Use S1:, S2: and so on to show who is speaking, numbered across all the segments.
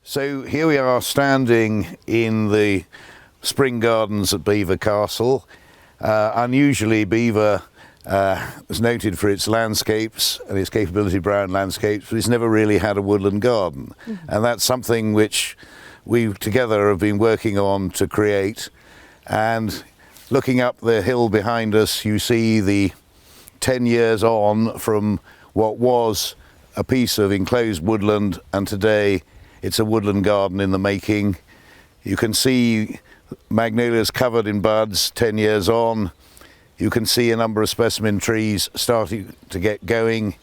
S1: So here we are standing in the spring gardens at Belvoir Castle. Unusually, Belvoir was noted for its landscapes and its capability around landscapes, but it's never really had a woodland garden. And that's something which we together have been working on to create. And looking up the hill behind us, you see the 10 years on from what was a piece of enclosed woodland, and today it's a woodland garden in the making. You can see magnolias covered in buds 10 years on. You can see a number of specimen trees starting to get going,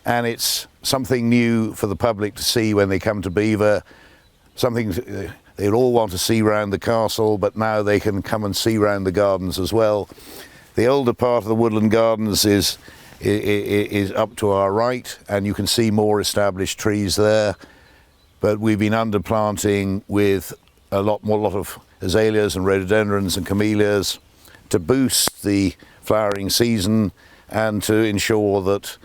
S1: and it's something new for the public to see when they come to Belvoir, something they'd all want to see round the castle, but now they can come and see round the gardens as well. The older part of the woodland gardens is up to our right, and you can see more established trees there. But we've been underplanting with a lot of azaleas and rhododendrons and camellias to boost the flowering season and to ensure that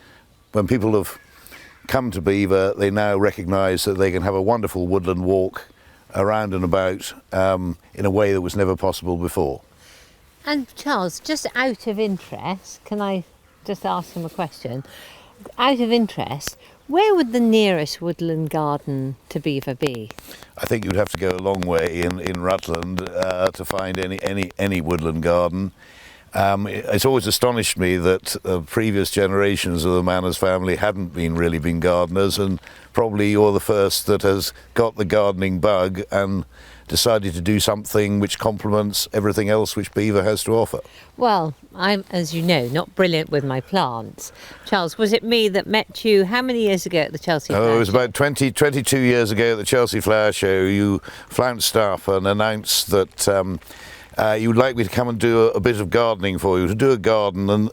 S1: when people have come to Belvoir, they now recognise that they can have a wonderful woodland walk around and about in a way that was never possible before.
S2: And Charles, just out of interest, can I just ask him a question? Out of interest, where would the nearest woodland garden to Belvoir be?
S1: I think you'd have to go a long way in Rutland to find any woodland garden. It's always astonished me that previous generations of the Manners family hadn't really been gardeners, and probably you're the first that has got the gardening bug and decided to do something which complements everything else which Belvoir has to offer.
S2: Well, I'm, as you know, not brilliant with my plants. Charles, was it me that met you how many years ago at the Chelsea Flower Show?
S1: Oh, it was about 22 years ago at the Chelsea Flower Show. You flounced up and announced that you'd like me to come and do a bit of gardening for you, to do a garden, and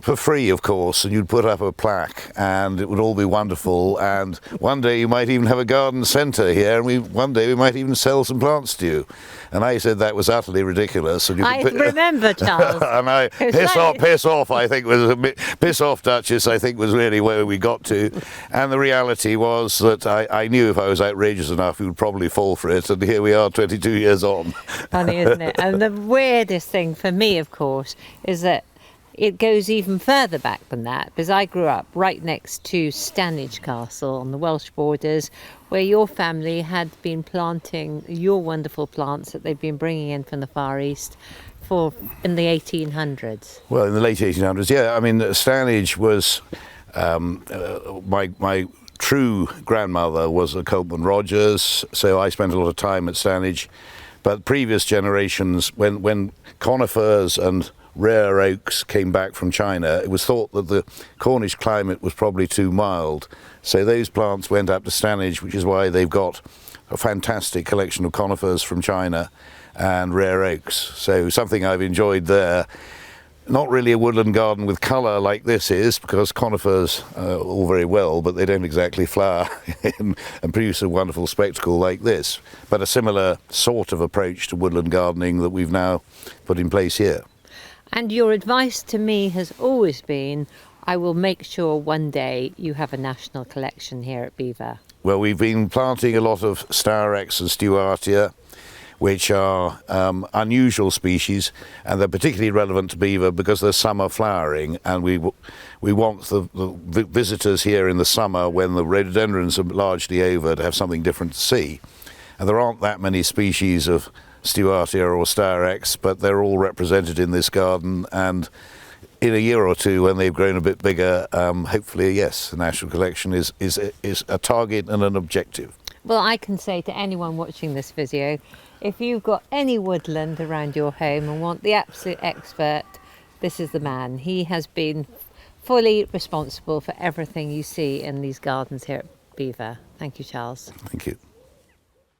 S1: for free, of course, and you'd put up a plaque and it would all be wonderful, and one day you might even have a garden centre here, and one day we might even sell some plants to you. And I said that was utterly ridiculous. And
S2: I remember, Charles.
S1: And I, piss off, Dutchess, I think was really where we got to. And the reality was that I knew if I was outrageous enough, we would probably fall for it, and here we are 22 years on.
S2: Funny, isn't it? And the weirdest thing for me, of course, is that it goes even further back than that, because I grew up right next to Stanage Castle on the Welsh borders, where your family had been planting your wonderful plants that they've been bringing in from the Far East in the 1800s.
S1: Well, in the late 1800s, yeah. I mean, Stanage was my true grandmother was a Copeman Rogers, so I spent a lot of time at Stanage. But previous generations, when conifers and rare oaks came back from China, it was thought that the Cornish climate was probably too mild. So those plants went up to Stanage, which is why they've got a fantastic collection of conifers from China and rare oaks. So something I've enjoyed there. Not really a woodland garden with colour like this is, because conifers are all very well, but they don't exactly flower and produce a wonderful spectacle like this. But a similar sort of approach to woodland gardening that we've now put in place here.
S2: And your advice to me has always been, I will make sure one day you have a national collection here at Belvoir.
S1: Well, we've been planting a lot of Starrex and Stewartia, which are unusual species, and they're particularly relevant to Belvoir because they're summer flowering, and we want the visitors here in the summer, when the rhododendrons are largely over, to have something different to see. And there aren't that many species of Stewartia or Starrex, but they're all represented in this garden, and in a year or two, when they've grown a bit bigger, hopefully, yes, the national collection is a target and an objective.
S2: Well, I can say to anyone watching this video, if you've got any woodland around your home and want the absolute expert, this is the man. He has been fully responsible for everything you see in these gardens here at Belvoir. Thank you, Charles.
S1: Thank you.